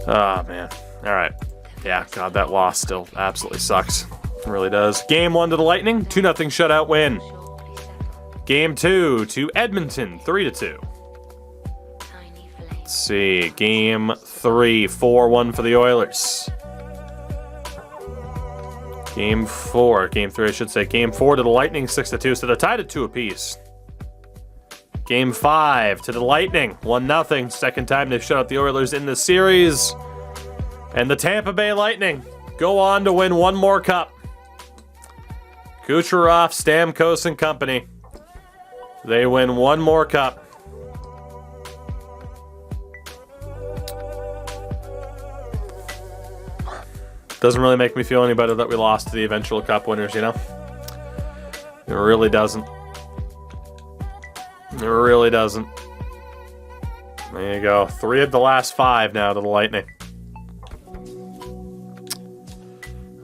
Oh, man. All right. Yeah, God, that loss still absolutely sucks. It really does. Game 1 to the Lightning, 2-0 shutout win. Game 2 to Edmonton, 3-2. Let's see. Game 3, 4-1 for the Oilers. Game 3, I should say. Game 4 to the Lightning, 6-2, so they're tied at 2 apiece. Game 5 to the Lightning, 1-0. Second time they've shut out the Oilers in the series. And the Tampa Bay Lightning go on to win one more cup. Kucherov, Stamkos, and company. They win one more cup. Doesn't really make me feel any better that we lost to the eventual cup winners, you know? It really doesn't. It really doesn't. There you go. 3 of the last 5 now to the Lightning.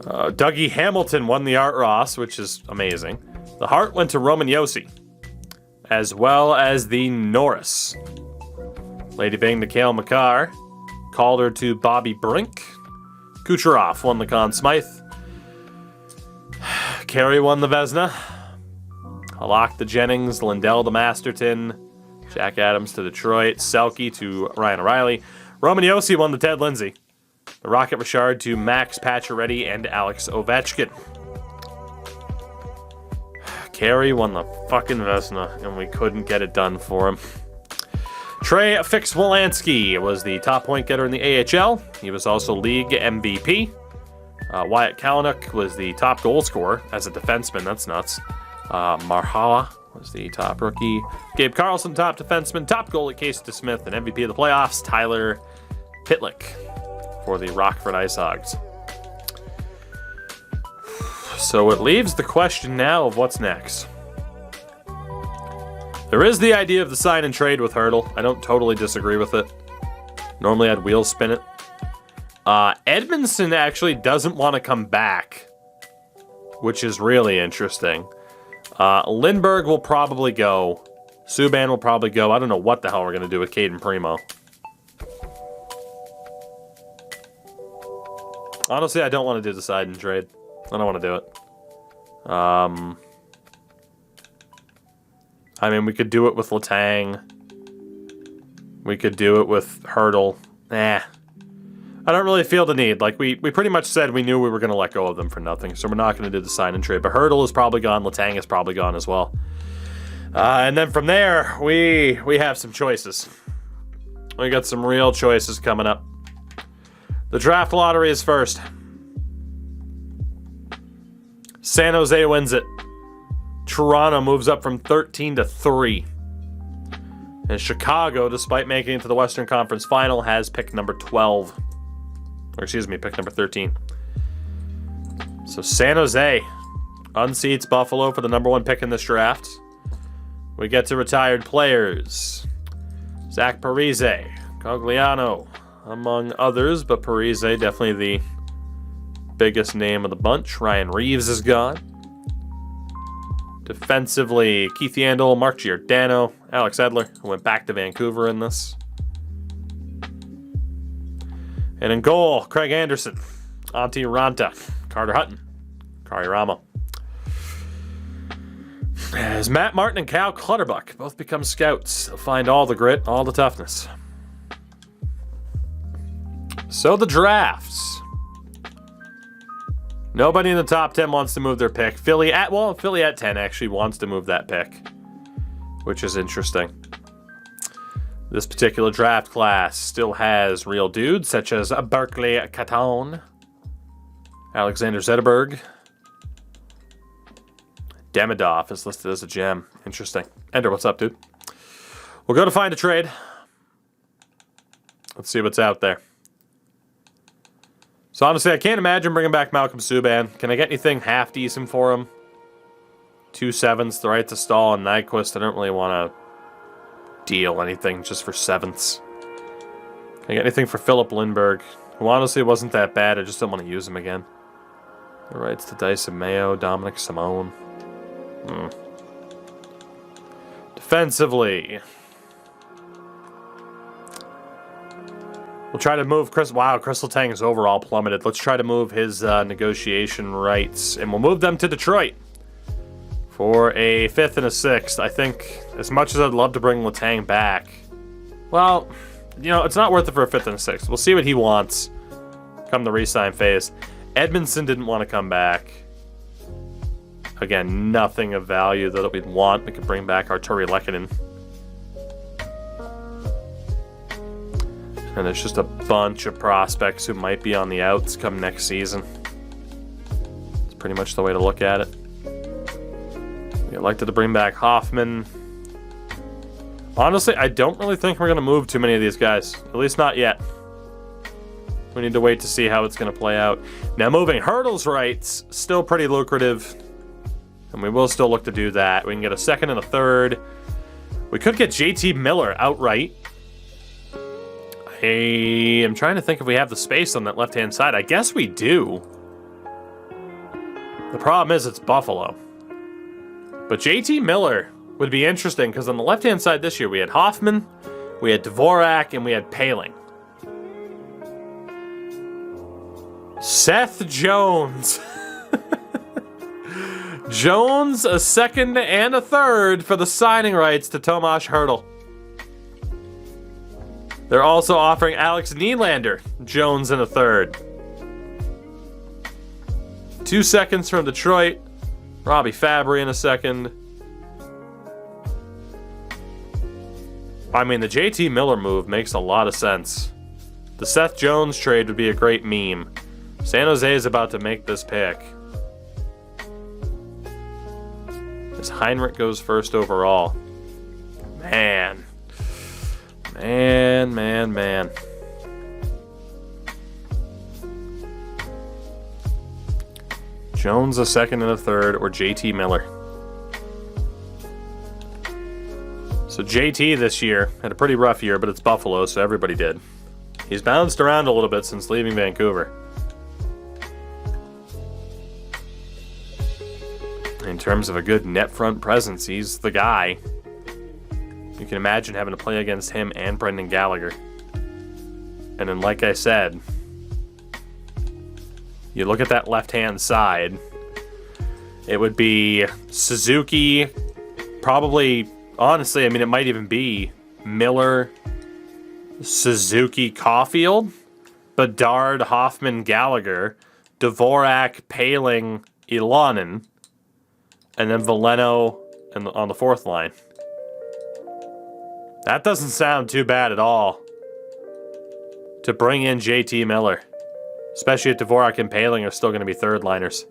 Dougie Hamilton won the Art Ross, which is amazing. The Hart went to Roman Josi, as well as the Norris. Lady Bing to Cale Makar. Calder to Bobby Brink. Kucherov won the Conn Smythe. Carey won the Vezina. Halak to Jennings. Lindell to Masterton. Jack Adams to Detroit. Selke to Ryan O'Reilly. Roman Josi won the Ted Lindsay. The Rocket Richard to Max Pacioretty and Alex Ovechkin. Carey won the fucking Vezina, and we couldn't get it done for him. Trey Fix-Wolansky was the top point getter in the AHL. He was also league MVP. Wyatt Kalynuk was the top goal scorer as a defenseman. That's nuts. Marhala was the top rookie. Gabe Carlson, top defenseman. Top goalie, Casey DeSmith. And MVP of the playoffs, Tyler Pitlick for the Rockford Ice Hogs. So it leaves the question now of what's next. There is the idea of the sign and trade with Hertl. I don't totally disagree with it. Normally I'd wheel spin it. Edmondson actually doesn't want to come back, which is really interesting. Lindbergh will probably go. Subban will probably go. I don't know what the hell we're going to do with Caden Primo. Honestly, I don't want to do the sign and trade. I don't want to do it. I mean, we could do it with Letang. We could do it with Hertl. I don't really feel the need. Like, we pretty much said we knew we were going to let go of them for nothing, so we're not going to do the sign and trade. But Hertl is probably gone. Letang is probably gone as well. And then from there, we have some choices. We got some real choices coming up. The draft lottery is first. San Jose wins it. Toronto moves up from 13 to 3. And Chicago, despite making it to the Western Conference Final, has pick number 12. Or excuse me, pick number 13. So San Jose unseats Buffalo for the number 1 pick in this draft. We get to retired players. Zach Parise, Cogliano, among others, but Parise definitely the biggest name of the bunch. Ryan Reeves is gone. Defensively, Keith Yandel, Mark Giordano, Alex Edler, who went back to Vancouver in this. And in goal, Craig Anderson, Antti Ranta, Carter Hutton, Kari Ramo. As Matt Martin and Cal Clutterbuck both become scouts, they'll find all the grit, all the toughness. So the drafts. Nobody in the top 10 wants to move their pick. Philly at 10 actually wants to move that pick, which is interesting. This particular draft class still has real dudes such as Barclay Caton, Alexander Zetterberg. Demidov is listed as a gem. Interesting. Ender, what's up, dude? We'll go to find a trade. Let's see what's out there. So honestly, I can't imagine bringing back Malcolm Subban. Can I get anything half decent for him? 2 7ths, the right to Stahl and Nyquist. I don't really want to deal anything just for 7ths. Can I get anything for Philip Lindbergh, who honestly wasn't that bad. I just don't want to use him again. The rights to Dyson Mayo, Dominic Simone. Defensively. We'll try to move Chris. Wow, Crystal Tang is overall plummeted. Let's try to move his negotiation rights, and we'll move them to Detroit for a 5th and a 6th. I think as much as I'd love to bring Letang back, well, you know, it's not worth it for a 5th and a 6th. We'll see what he wants come the re-sign phase. Edmondson didn't want to come back. Again, nothing of value that we'd want. We could bring back Arturi Lehkonen. And there's just a bunch of prospects who might be on the outs come next season. It's pretty much the way to look at it. We elected to bring back Hoffman. Honestly, I don't really think we're going to move too many of these guys. At least not yet. We need to wait to see how it's going to play out. Now, moving Hurdle's rights, still pretty lucrative. And we will still look to do that. We can get a 2nd and a 3rd. We could get JT Miller outright. I am trying to think if we have the space on that left-hand side. I guess we do. The problem is it's Buffalo. But JT Miller would be interesting because on the left-hand side this year we had Hoffman, we had Dvorak, and we had Paling. Seth Jones. Jones, a 2nd and a 3rd for the signing rights to Tomas Hertl. They're also offering Alex Nylander, Jones, and a 3rd. 2 2nds from Detroit. Robbie Fabry in a 2nd. I mean, the JT Miller move makes a lot of sense. The Seth Jones trade would be a great meme. San Jose is about to make this pick. As Heinrich goes 1st overall. Man. Man. Jones a 2nd and a 3rd, or JT Miller. So JT this year had a pretty rough year, but it's Buffalo, so everybody did. He's bounced around a little bit since leaving Vancouver. In terms of a good net front presence, he's the guy. You can imagine having to play against him and Brendan Gallagher. And then, like I said, you look at that left-hand side, it would be Suzuki, probably, honestly, I mean, it might even be Miller, Suzuki, Caulfield, Bedard, Hoffman, Gallagher, Dvorak, Paling, Ilanen, and then Veleno on the 4th line. That doesn't sound too bad at all. To bring in JT Miller. Especially if Dvorak and Paling are still going to be 3rd liners.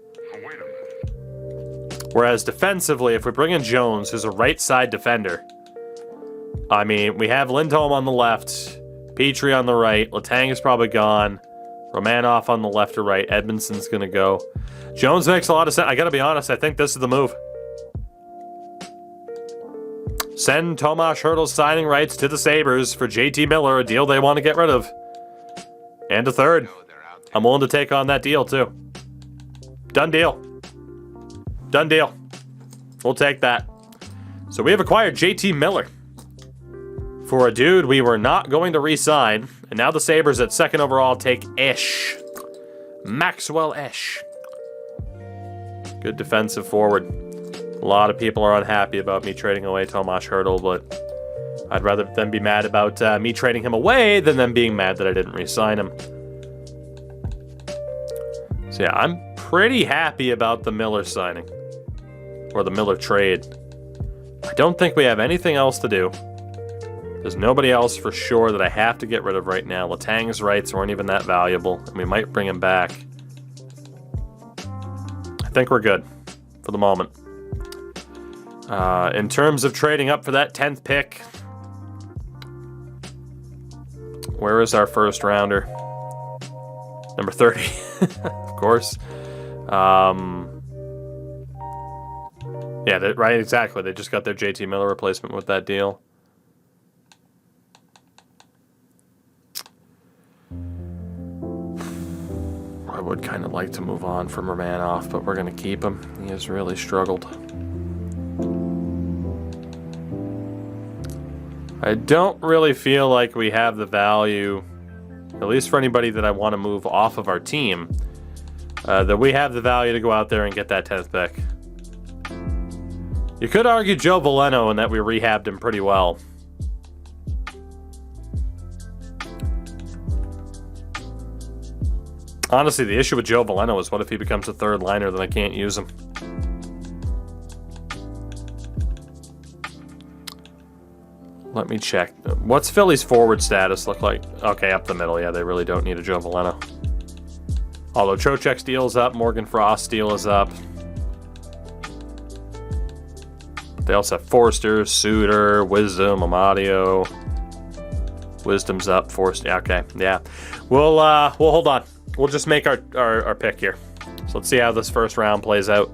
Whereas defensively, if we bring in Jones, who's a right side defender. I mean, we have Lindholm on the left. Petrie on the right. Letang is probably gone. Romanov on the left or right. Edmondson's going to go. Jones makes a lot of sense. I got to be honest, I think this is the move. Send Tomas Hertl's signing rights to the Sabres for JT Miller, a deal they want to get rid of. And a 3rd. I'm willing to take on that deal, too. Done deal. Done deal. We'll take that. So we have acquired JT Miller for a dude we were not going to re-sign. And now the Sabres at 2nd overall take Esch. Maxwell Esch. Good defensive forward. A lot of people are unhappy about me trading away Tomas Hertl, but I'd rather them be mad about me trading him away than them being mad that I didn't re-sign him. So yeah, I'm pretty happy about the Miller signing. Or the Miller trade. I don't think we have anything else to do. There's nobody else for sure that I have to get rid of right now. Letang's rights weren't even that valuable, and we might bring him back. I think we're good for the moment. In terms of trading up for that 10th pick, where is our 1st rounder? Number 30, of course. Yeah, right, exactly. They just got their JT Miller replacement with that deal. I would kind of like to move on from Romanov, but we're going to keep him. He has really struggled. I don't really feel like we have the value at least for anybody that I want to move off of our team, that we have the value to go out there and get that 10th pick. You could argue Joe Veleno and that we rehabbed him pretty well. Honestly, the issue with Joe Veleno is what if he becomes a third liner, then I can't use him. Let me check. What's Philly's forward status look like? Okay, up the middle. Yeah, they really don't need a Joe Veleno. Although Trocheck's deal is up, Morgan Frost's deal is up. But they also have Forster, Suter, Wisdom, Amadio. Wisdom's up, Forster. Okay, yeah. We'll hold on. We'll just make our pick here. So let's see how this first round plays out.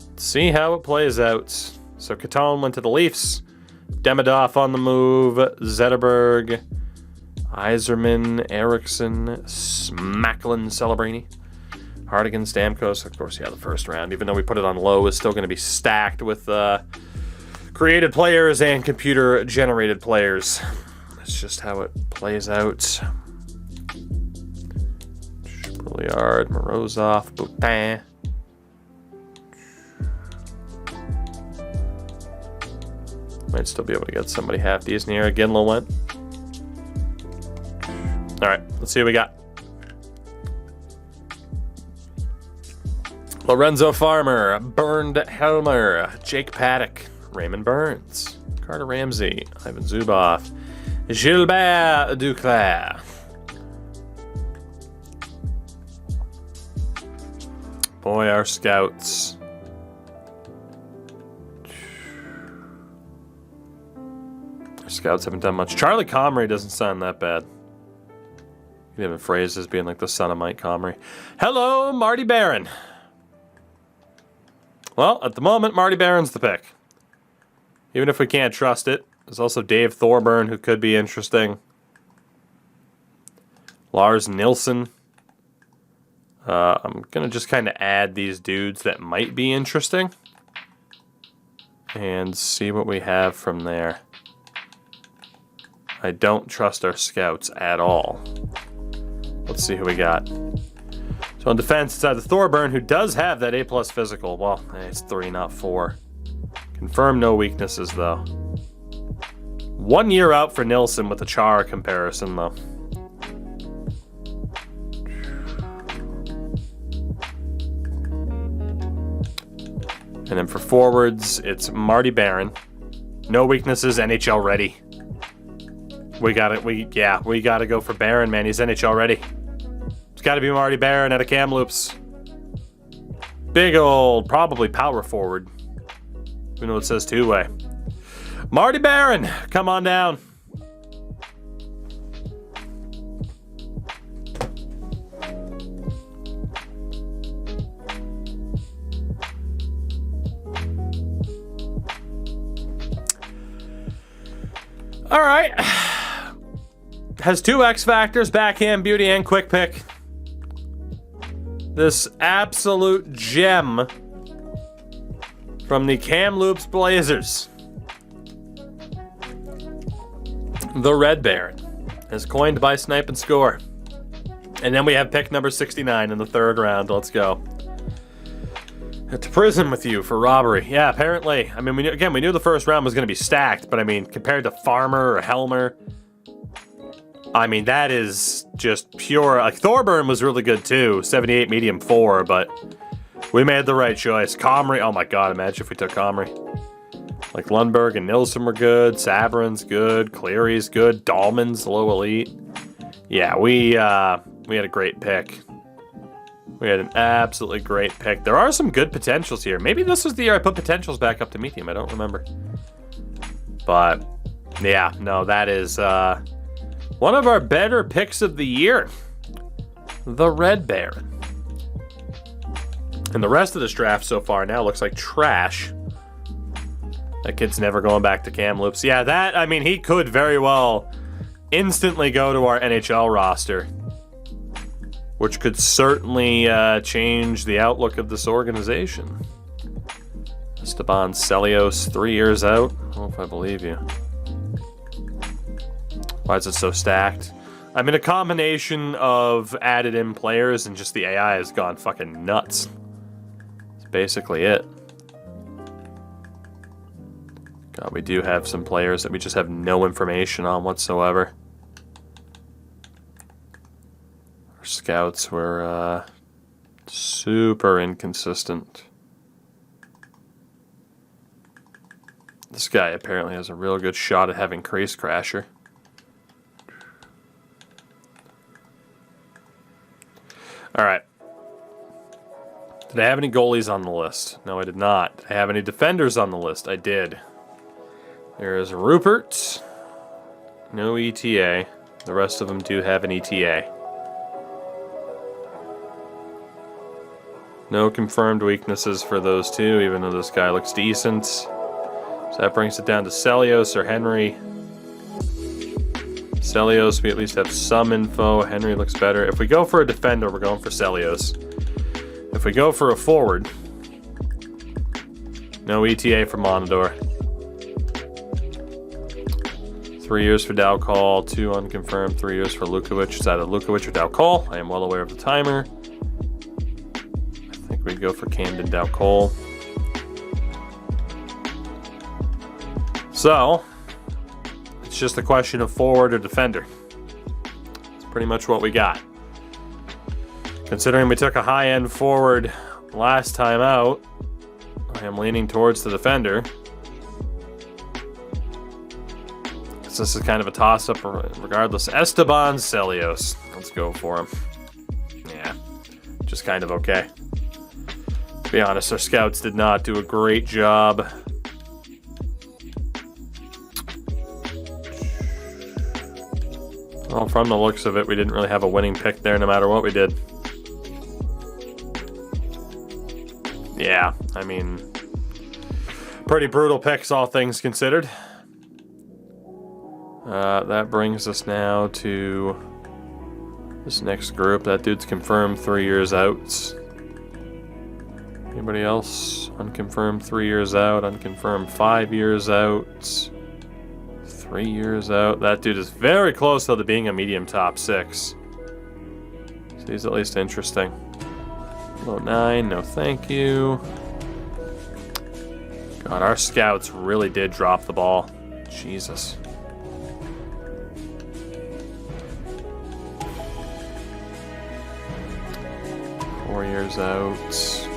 Let's see how it plays out. So Catone went to the Leafs. Demidov on the move. Zetterberg. Yzerman. Eriksson. MacKinnon. Celebrini. Hardigan. Stamkos. Of course, yeah, the first round. Even though we put it on low, is still going to be stacked with created players and computer-generated players. That's just how it plays out. Brouillard, Morozov, Boutin. Might still be able to get somebody half decent here. Ginla went. All right, let's see what we got. Lorenzo Farmer, Bernd Helmer, Jake Paddock, Raymond Burns, Carter Ramsey, Ivan Zubov, Gilbert Duclair. Boy, our scouts. Our scouts haven't done much. Charlie Comrie doesn't sound that bad. You can even phrase as being like the son of Mike Comrie. Hello, Marty Barron. Well, at the moment, Marty Barron's the pick. Even if we can't trust it. There's also Dave Thorburn, who could be interesting. Lars Nilsson. I'm going to just kind of add these dudes that might be interesting. And see what we have from there. I don't trust our scouts at all. Let's see who we got. So on defense, it's either Thorburn, who does have that A+ physical. Well, it's 3, not 4. Confirm no weaknesses, though. 1 year out for Nilsson with the Chara comparison, though. And then for forwards, it's Marty Barron. No weaknesses, NHL ready. We gotta go for Barron, man. He's NHL ready. It's gotta be Marty Barron out of Kamloops. Big old, probably power forward. Even though it says two-way. Marty Barron, come on down. All right. Has 2 X factors, backhand beauty and quick pick. This absolute gem from the Kamloops Blazers. The Red Baron, as coined by Snipe and Score. And then we have pick number 69 in the 3rd round. Let's go. To prison with you for robbery. Yeah, apparently. I mean, we knew the first round was going to be stacked, but I mean, compared to Farmer or Helmer, I mean, that is just pure. Like, Thorburn was really good too. 78 medium 4, but we made the right choice. Comrie, oh my god, imagine if we took Comrie. Like, Lundberg and Nilsson were good. Sabrin's good. Cleary's good. Dahlman's low elite. Yeah, we had a great pick. We had an absolutely great pick. There are some good potentials here. Maybe this was the year I put potentials back up to medium. I don't remember. But, yeah, no, that is one of our better picks of the year. The Red Baron. And the rest of this draft so far now looks like trash. That kid's never going back to Kamloops. Yeah, that, I mean, he could very well instantly go to our NHL roster, which could certainly change the outlook of this organization. Esteban Celios, 3 years out. I don't know if I believe you. Why is it so stacked? I mean, a combination of added in players and just the AI has gone fucking nuts. That's basically it. God, we do have some players that we just have no information on whatsoever. Our scouts were super inconsistent. This guy apparently has a real good shot at having Crease Crasher. Alright. Did I have any goalies on the list? No, I did not. Did I have any defenders on the list? I did. There is Rupert. No ETA. The rest of them do have an ETA. No confirmed weaknesses for those two, even though this guy looks decent. So that brings it down to Celios or Henry. Celios, we at least have some info. Henry looks better. If we go for a defender, we're going for Celios. If we go for a forward, no ETA for Monador. 3 years for Dowcall, 2 unconfirmed, 3 years for Lukovic. It's either Lukovic or Dowcall. I am well aware of the timer. I think we'd go for Camden Dowcall. So, it's just a question of forward or defender. It's pretty much what we got. Considering we took a high-end forward last time out, I am leaning towards the defender. Because this is kind of a toss-up regardless. Esteban Celios. Let's go for him. Yeah, just kind of okay. To be honest, our scouts did not do a great job. Well, from the looks of it, we didn't really have a winning pick there no matter what we did. Yeah, I mean, pretty brutal picks, all things considered. That brings us now to this next group. That dude's confirmed 3 years out. Anybody else? Unconfirmed 3 years out. Unconfirmed 5 years out. 3 years out. That dude is very close, though, to being a medium top 6. So he's at least interesting. Low 9, no thank you. God, our scouts really did drop the ball. Jesus. Four years out.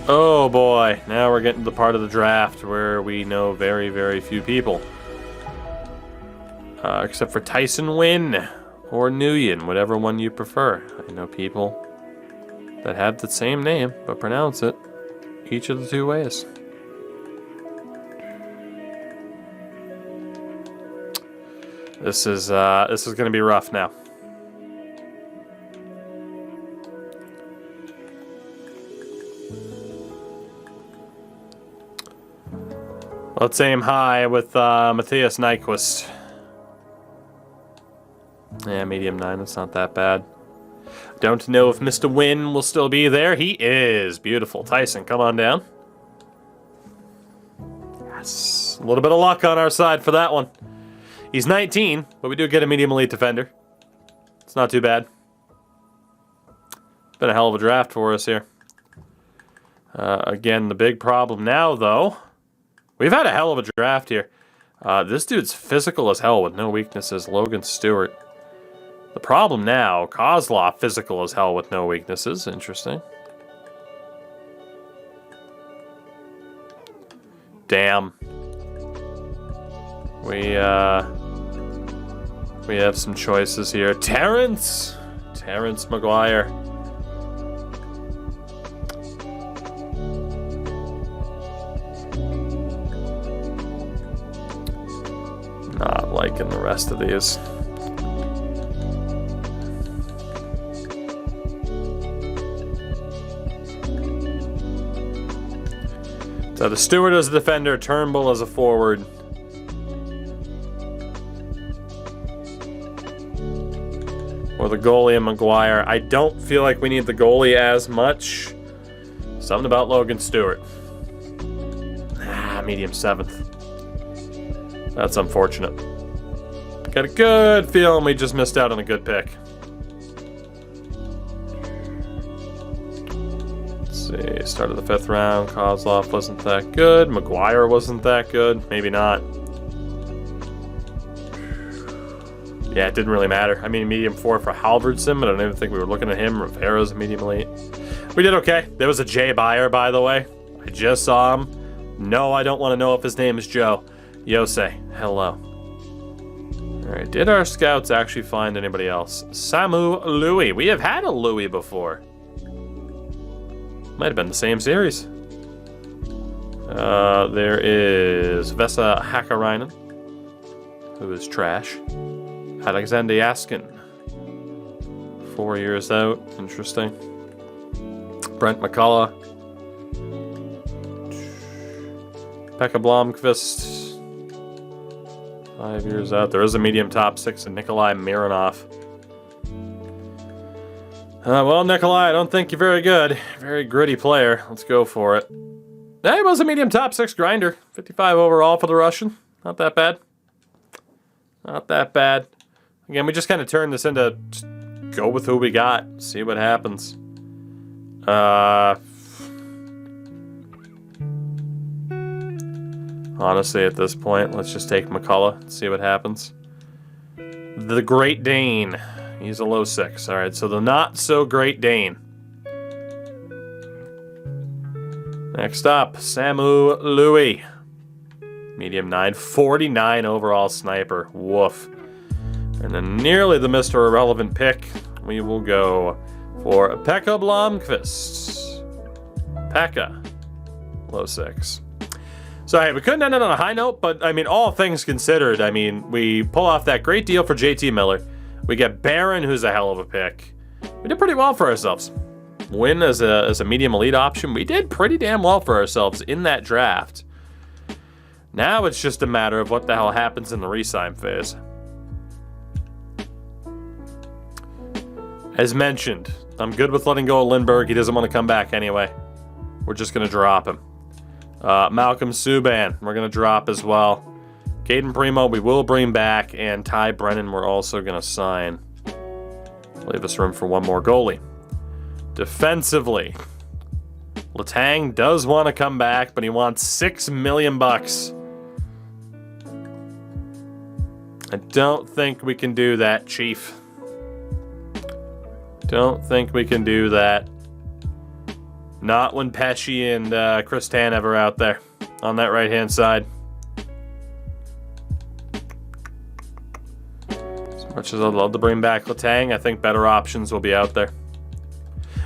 Oh boy, now we're getting to the part of the draft where we know very, very few people. Except for Tyson Wynn or Nguyen, whatever one you prefer. I know people that have the same name, but pronounce it each of the two ways. This is going to be rough now. Let's aim high with Matthias Nyquist. Yeah, medium 9, that's not that bad. Don't know if Mr. Wynn will still be there. He is. Beautiful. Tyson, come on down. Yes. A little bit of luck on our side for that one. He's 19, but we do get a medium elite defender. It's not too bad. Been a hell of a draft for us here. Again, the big problem now, though, we've had a hell of a draft here. This dude's physical as hell with no weaknesses. Logan Stewart. The problem now, Kozlov physical as hell with no weaknesses. Interesting. Damn. We have some choices here. Terrence Maguire. Not liking the rest of these. So the Stewart as a defender, Turnbull as a forward. Or the goalie and Maguire. I don't feel like we need the goalie as much. Something about Logan Stewart. Medium 7th. That's unfortunate. Got a good feeling we just missed out on a good pick. Let's see. Start of the 5th round. Kozlov wasn't that good. McGuire wasn't that good. Maybe not. Yeah, it didn't really matter. I mean, medium 4 for Halvardson, but I don't even think we were looking at him. Rivera's medium elite. We did okay. There was a Jay Buyer, by the way. I just saw him. No, I don't want to know if his name is Joe. Yosei, hello. Alright, did our scouts actually find anybody else? Samu Louis. We have had a Louis before. Might have been the same series. There is Vesa Hakkarainen, who is trash. Alexander Yaskin. 4 years out. Interesting. Brent McCullough. Pekka Blomqvist. 5 years out. There is a medium top 6 in Nikolai Mironov. Well, Nikolai, I don't think you're very good. Very gritty player. Let's go for it. He was a medium top 6 grinder. 55 overall for the Russian. Not that bad. Not that bad. Again, we just kind of turned this into just go with who we got. See what happens. Honestly, at this point, let's just take McCullough and see what happens. The Great Dane. He's a low 6. All right, so the not so Great Dane. Next up, Samu Louis. Medium 9, 49 overall sniper. Woof. And then nearly the Mr. Irrelevant pick, we will go for Pekka Blomqvist. Pekka. Low 6. So, hey, we couldn't end it on a high note, but, I mean, all things considered, I mean, we pull off that great deal for JT Miller. We get Barron, who's a hell of a pick. We did pretty well for ourselves. Win as a medium elite option. We did pretty damn well for ourselves in that draft. Now it's just a matter of what the hell happens in the re-sign phase. As mentioned, I'm good with letting go of Lindbergh. He doesn't want to come back anyway. We're just going to drop him. Malcolm Subban, we're going to drop as well. Caden Primo, we will bring back. And Ty Brennan, we're also going to sign. Leave us room for one more goalie. Defensively, Letang does want to come back, but he wants $6 million. I don't think we can do that, Chief. Don't think we can do that. Not when Pesci and Chris Tanev are out there on that right-hand side. As much as I'd love to bring back Letang, I think better options will be out there.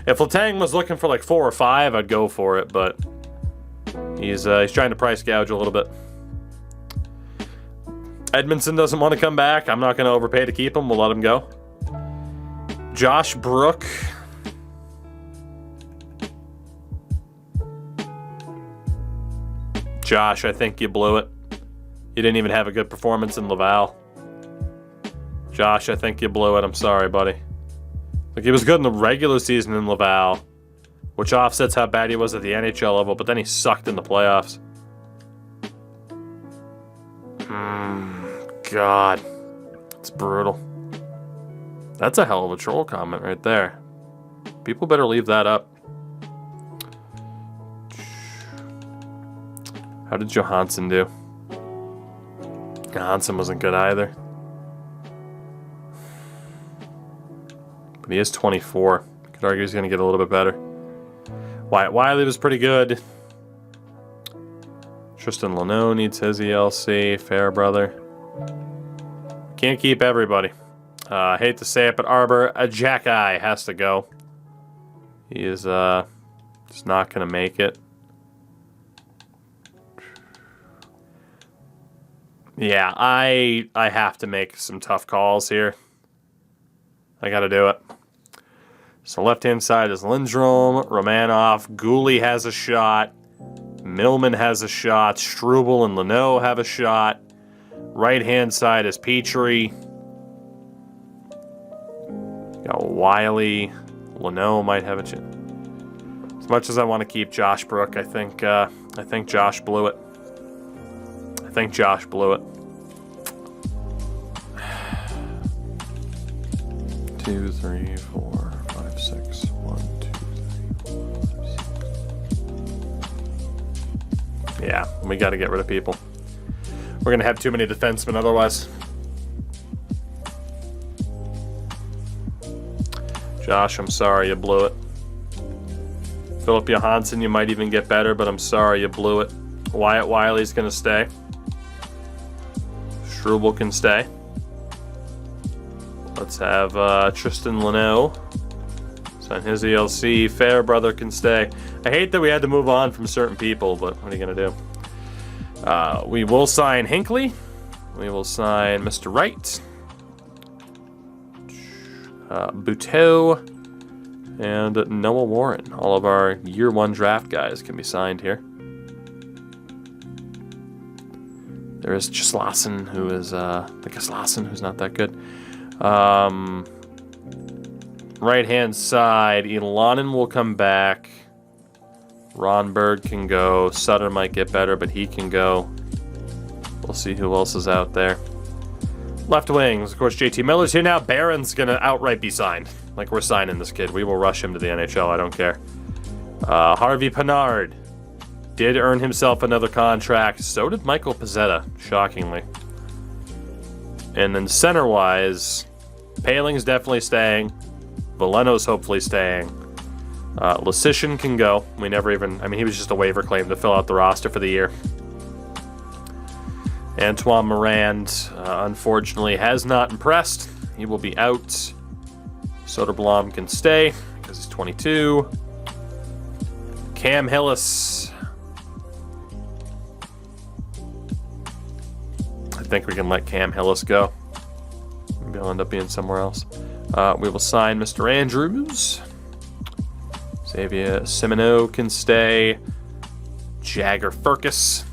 If Letang was looking for like 4 or 5, I'd go for it, but he's trying to price gouge a little bit. Edmondson doesn't want to come back. I'm not going to overpay to keep him. We'll let him go. Josh Brook. Josh, I think you blew it. You didn't even have a good performance in Laval. Josh, I think you blew it. I'm sorry, buddy. Like, he was good in the regular season in Laval, which offsets how bad he was at the NHL level, but then he sucked in the playoffs. God. It's brutal. That's a hell of a troll comment right there. People better leave that up. How did Johansson do? Johansson wasn't good either. But he is 24. Could argue he's going to get a little bit better. Wyatt Wiley was pretty good. Tristan Leno needs his ELC. Fairbrother. Can't keep everybody. I hate to say it, but Arbor Ajaki has to go. He is just not going to make it. Yeah, I have to make some tough calls here. I got to do it. So left-hand side is Lindstrom, Romanov, Gooley has a shot, Millman has a shot, Struble and Leno have a shot. Right-hand side is Petrie. Got Wiley, Leno might have a chance. As much as I want to keep Josh Brook, I think Josh blew it. I think Josh blew it. 2, 3, 4, 5, 6. 1, 2, 3, 4, 5, 6. Yeah, we got to get rid of people. We're going to have too many defensemen otherwise. Josh, I'm sorry you blew it. Philip Johansson, you might even get better, but I'm sorry you blew it. Wyatt Wiley's going to stay. Struble can stay. Let's have Tristan Leno sign his ELC. Fairbrother can stay. I hate that we had to move on from certain people, but what are you going to do? We will sign Hinckley. We will sign Mr. Wright. Buteau. And Noah Warren. All of our year 1 draft guys can be signed here. There is Gislason, who is who's not that good. Right-hand side, Elonen will come back. Ron Berg can go. Sutter might get better, but he can go. We'll see who else is out there. Left wings, of course, JT Miller's here now. Barron's going to outright be signed. Like, we're signing this kid. We will rush him to the NHL. I don't care. Harvey Pinard did earn himself another contract. So did Michael Pezzetta, shockingly. And then center-wise, Paling's definitely staying. Veleno's hopefully staying. Lasician can go. We never even... I mean, he was just a waiver claim to fill out the roster for the year. Antoine Morand, unfortunately, has not impressed. He will be out. Soderblom can stay because he's 22. Cam Hillis. I think we can let Cam Hillis go. Maybe he'll end up being somewhere else. We will sign Mr. Andrews. Xavier Simoneau can stay. Jagger Furcus.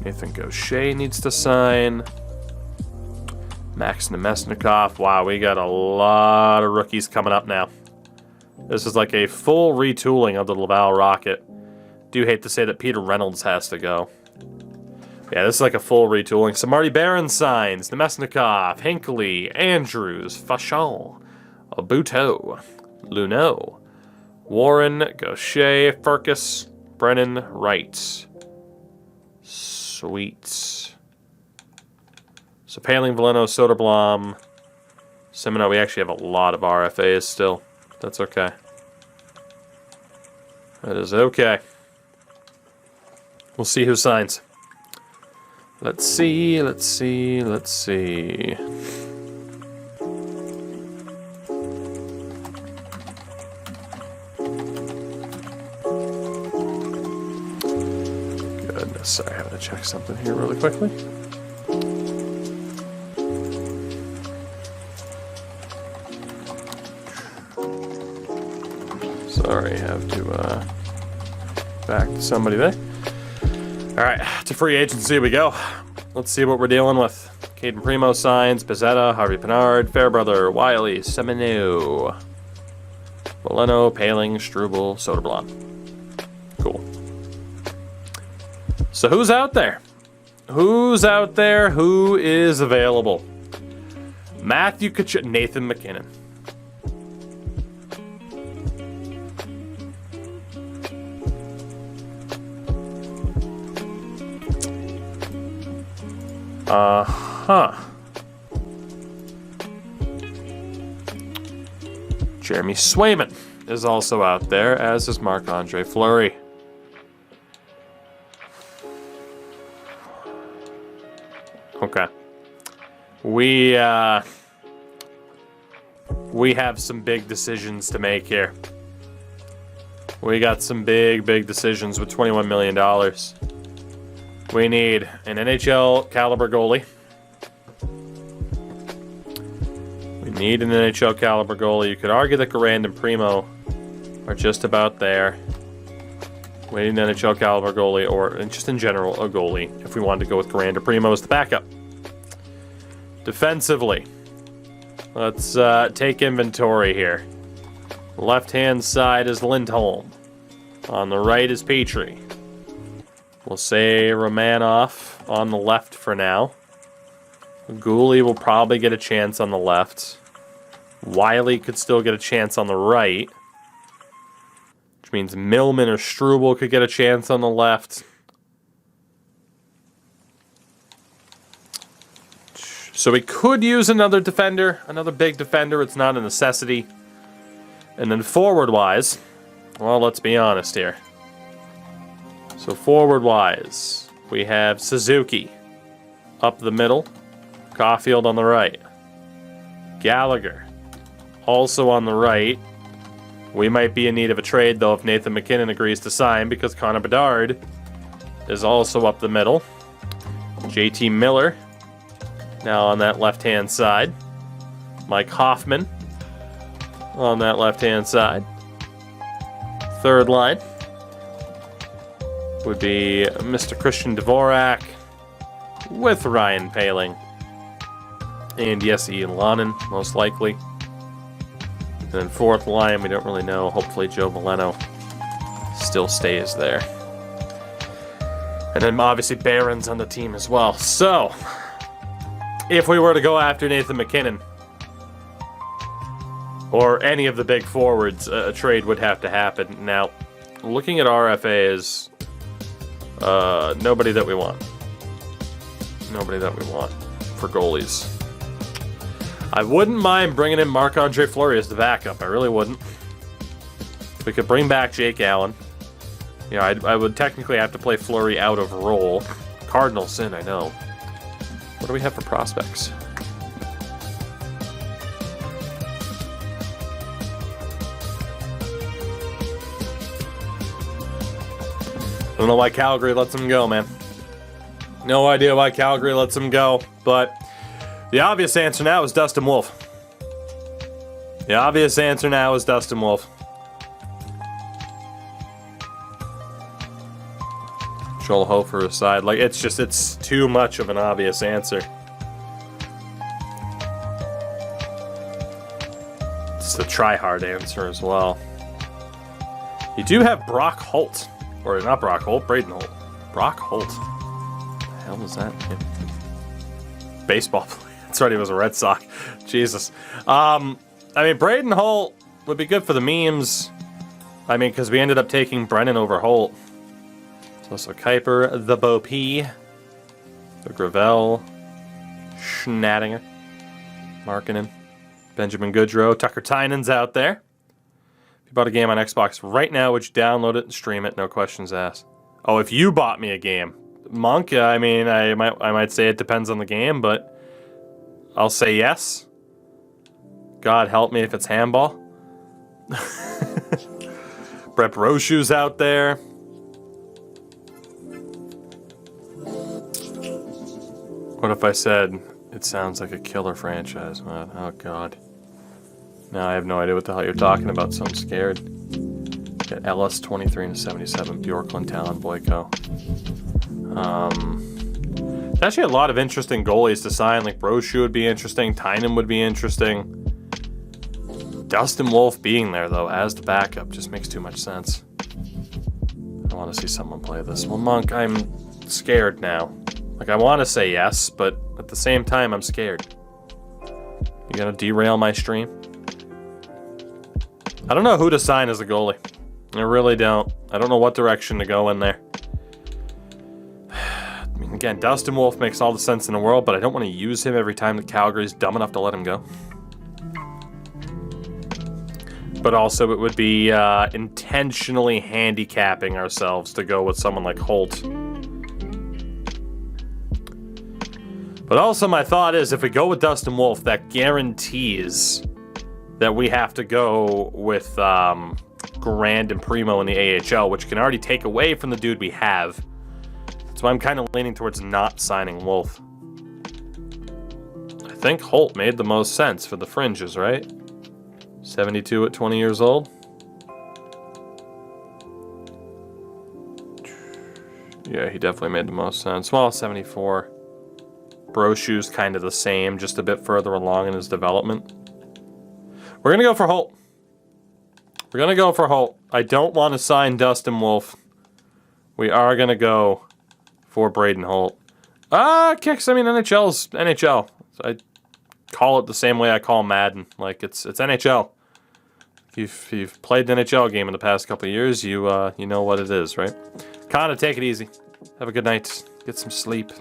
Nathan Gaucher needs to sign. Max Nemesnikov. Wow, we got a lot of rookies coming up now. This is like a full retooling of the Laval Rocket. Do hate to say that Peter Reynolds has to go. Yeah, this is like a full retooling. So Marty Barron signs. Nemesnikov, Hinckley, Andrews, Fachon, Buteau, Luneau, Warren, Gaucher, Furcus, Brennan, Wright. Sweet. So Paling, Veleno, Soderblom, Simoneau. We actually have a lot of RFAs still. That's okay. That is okay. We'll see who signs. Let's see, let's see, let's see. Goodness, I have to check something here really quickly. Sorry, I have to back to somebody there. All right, to free agency we go. Let's see what we're dealing with. Caden Primo signs, Pezzetta, Harvey Pinard, Fairbrother, Wiley, Simoneau, Veleno, Paling, Struble, Soderblom. Cool. So who's out there? Who's out there? Who is available? Matthew Kachuk, Nathan MacKinnon. Jeremy Swayman is also out there, as is Marc-Andre Fleury. Okay. We have some big decisions to make here. We got some big decisions with $21 million. We need an NHL caliber goalie. We need an NHL caliber goalie. You could argue that Garand and Primo are just about there. We need an NHL caliber goalie, or just in general, a goalie, if we wanted to go with Garand or Primo as the backup. Defensively, let's take inventory here. Left-hand side is Lindholm. On the right is Petrie. We'll say Romanov on the left for now. Gooley will probably get a chance on the left. Wiley could still get a chance on the right. Which means Millman or Struble could get a chance on the left. So we could use another defender, another big defender. It's not a necessity. And then forward-wise, well, let's be honest here. So forward-wise, we have Suzuki up the middle, Caulfield on the right. Gallagher also on the right. We might be in need of a trade, though, if Nathan MacKinnon agrees to sign, because Connor Bedard is also up the middle. JT Miller now on that left-hand side. Mike Hoffman on that left-hand side. Third line would be Mr. Christian Dvorak with Ryan Poehling. And yes, Ian Lonnen, most likely. And then fourth line, we don't really know. Hopefully Joe Veleno still stays there. And then obviously Barron's on the team as well. So, if we were to go after Nathan MacKinnon, or any of the big forwards, a trade would have to happen. Now, looking at RFAs, nobody that we want. Nobody that we want for goalies. I wouldn't mind bringing in Marc-Andre Fleury as the backup. I really wouldn't. We could bring back Jake Allen. You know, I would technically have to play Fleury out of role. Cardinal sin, I know. What do we have for prospects? I don't know why Calgary lets him go, man. No idea why Calgary lets him go, but the obvious answer now is Dustin Wolf. The obvious answer now is Dustin Wolf. Joel Hofer aside, like it's too much of an obvious answer. It's the try-hard answer as well. You do have Brock Holt. Or not Brock Holt, Braden Holt. Brock Holt. What the hell was that name? Baseball player. That's right, he was a Red Sox. Jesus. I mean, Braden Holt would be good for the memes. I mean, because we ended up taking Brennan over Holt. So Kuiper, the Bo P, the Gravel, Schnattinger, MacKinnon, Benjamin Goodrow, Tucker Tynan's out there. If you bought a game on Xbox right now, would you download it and stream it? No questions asked. Oh, if you bought me a game. Monk, I mean, I might say it depends on the game, but I'll say yes. God help me if it's handball. Brett Brochu's out there. What if I said it sounds like a killer franchise? Oh, God. Now I have no idea what the hell you're talking about, so I'm scared. Got Ellis, 23-77, Bjorklund, Talon, Boyko. There's actually a lot of interesting goalies to sign. Like Brochu would be interesting. Tynan would be interesting. Dustin Wolf being there, though, as the backup just makes too much sense. I want to see someone play this. Well, Monk, I'm scared now. Like, I want to say yes, but at the same time, I'm scared. You gonna derail my stream? I don't know who to sign as a goalie. I really don't. I don't know what direction to go in there. I mean, again, Dustin Wolf makes all the sense in the world, but I don't want to use him every time that Calgary's dumb enough to let him go. But also, it would be intentionally handicapping ourselves to go with someone like Holt. But also, my thought is, if we go with Dustin Wolf, that guarantees that we have to go with Grand and Primo in the AHL, which can already take away from the dude we have. So I'm kind of leaning towards not signing Wolf. I think Holt made the most sense for the fringes, right? 72 at 20 years old. Yeah, he definitely made the most sense. Well, 74. Brochu's kind of the same, just a bit further along in his development. We're going to go for Holt. We're going to go for Holt. I don't want to sign Dustin Wolf. We are going to go for Braden Holt. Kicks, I mean, NHL's NHL. call it the same way I call Madden. Like, it's NHL. If you've played the NHL game in the past couple of years, you know what it is, right? Kinda take it easy. Have a good night. Get some sleep.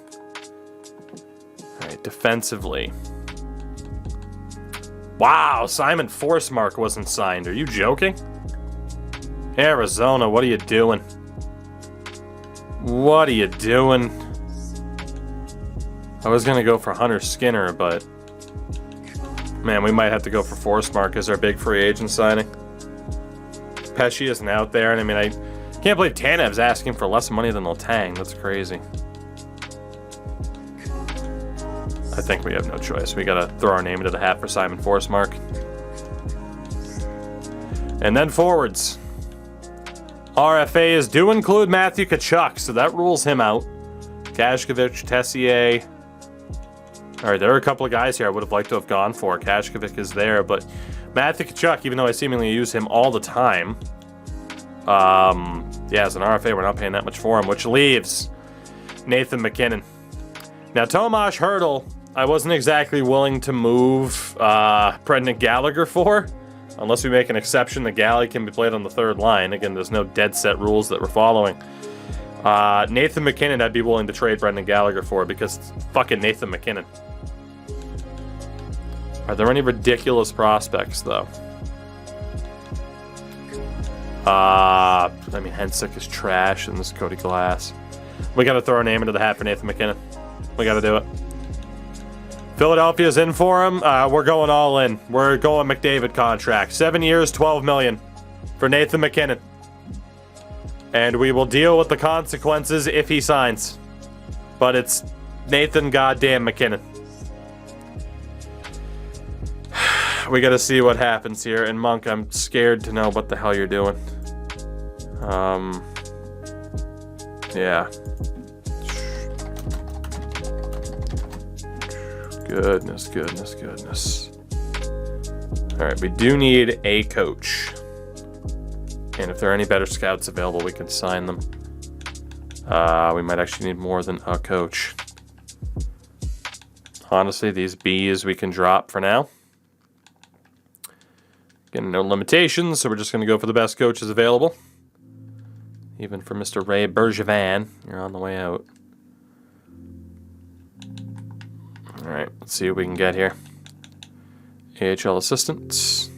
Alright, defensively. Wow, Simon Forsmark wasn't signed. Are you joking? Arizona, what are you doing? What are you doing? I was gonna go for Hunter Skinner, but man, we might have to go for Forsmark as our big free agent signing. Pesci isn't out there, and I mean, I can't believe Tanev's asking for less money than Letang. That's crazy. I think we have no choice. We gotta throw our name into the hat for Simon Forsmark. And then forwards. RFAs do include Matthew Tkachuk, so that rules him out. Kashkovich, Tessier. All right, there are a couple of guys here I would have liked to have gone for. Kashkovich is there, but Matthew Tkachuk, even though I seemingly use him all the time, yeah, as an RFA, we're not paying that much for him, which leaves Nathan MacKinnon. Now, Tomas Hertl, I wasn't exactly willing to move Brendan Gallagher for, unless we make an exception that Galley can be played on the third line. Again, there's no dead set rules that we're following. Nathan MacKinnon, I'd be willing to trade Brendan Gallagher for because it's fucking Nathan MacKinnon. Are there any ridiculous prospects, though? I mean, Hensick is trash, and this is Cody Glass. We gotta throw our name into the hat for Nathan MacKinnon. We gotta do it. Philadelphia's in for him. We're going all in. We're going McDavid contract. 7 years, $12 million for Nathan MacKinnon. And we will deal with the consequences if he signs. But it's Nathan goddamn MacKinnon. We gotta see what happens here. And Monk, I'm scared to know what the hell you're doing. Yeah. Goodness. Alright, we do need a coach. And if there are any better scouts available, we can sign them. We might actually need more than a coach. Honestly, these Bs we can drop for now. Again, no limitations, so we're just going to go for the best coaches available. Even for Mr. Ray Bergevin, you're on the way out. Alright, let's see what we can get here. AHL assistant.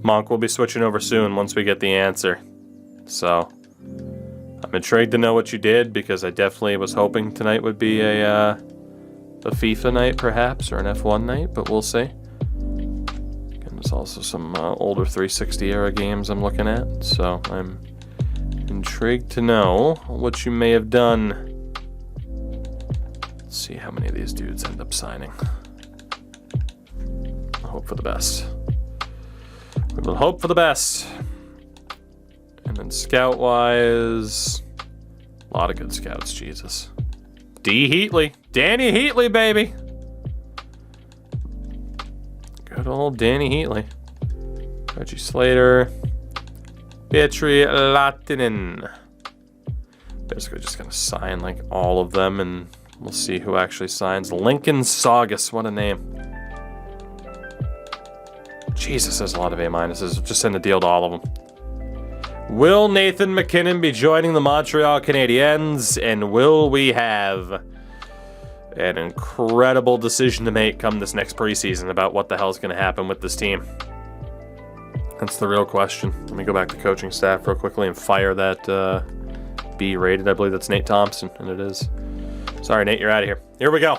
Monk will be switching over soon once we get the answer. So, I'm intrigued to know what you did because I definitely was hoping tonight would be a FIFA night perhaps, or an F1 night, but we'll see. Again, there's also some older 360 era games I'm looking at, so I'm intrigued to know what you may have done. Let's see how many of these dudes end up signing. I hope for the best. We will hope for the best. And then scout-wise, a lot of good scouts, Jesus. D. Heatley. Danny Heatley, baby. Good old Danny Heatley. Reggie Slater. Petri Latinen. Basically just going to sign like all of them, and we'll see who actually signs. Lincoln Saugus, what a name. Jesus, there's a lot of A-minuses. Just send a deal to all of them. Will Nathan MacKinnon be joining the Montreal Canadiens? And will we have an incredible decision to make come this next preseason about what the hell is going to happen with this team? That's the real question. Let me go back to coaching staff real quickly and fire that B rated. I believe that's Nate Thompson, and it is. Sorry, Nate, you're out of here. Here we go.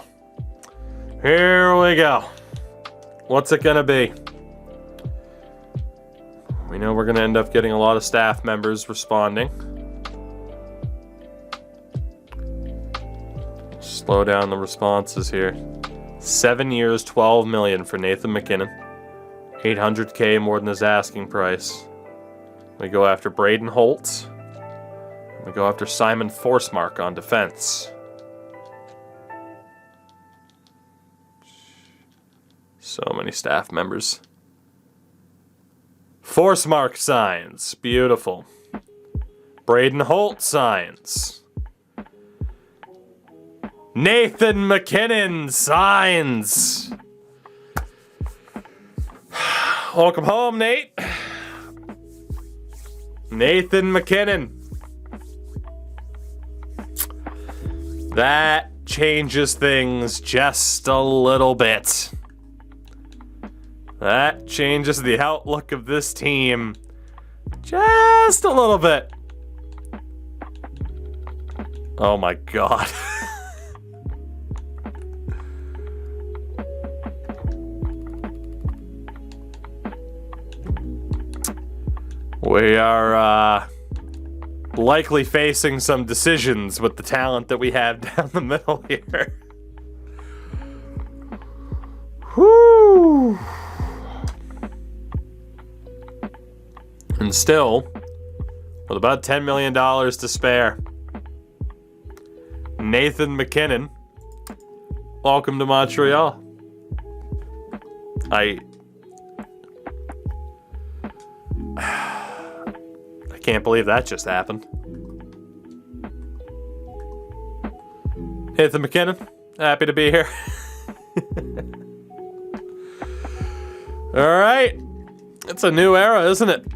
What's it going to be? We know we're going to end up getting a lot of staff members responding. Slow down the responses here. 7 years, $12 million for Nathan MacKinnon. $800K more than his asking price. We go after Braden Holt. We go after Simon Forsmark on defense. So many staff members. Forsmark signs. Beautiful. Braden Holt signs. Nathan MacKinnon signs. Welcome home, Nate. Nathan MacKinnon. That changes things just a little bit. That changes the outlook of this team just a little bit. Oh my God. We are likely facing some decisions with the talent that we have down the middle here. Whew. And still, with about $10 million to spare, Nathan MacKinnon, welcome to Montreal. I can't believe that just happened. Nathan MacKinnon, happy to be here. All right. It's a new era, isn't it?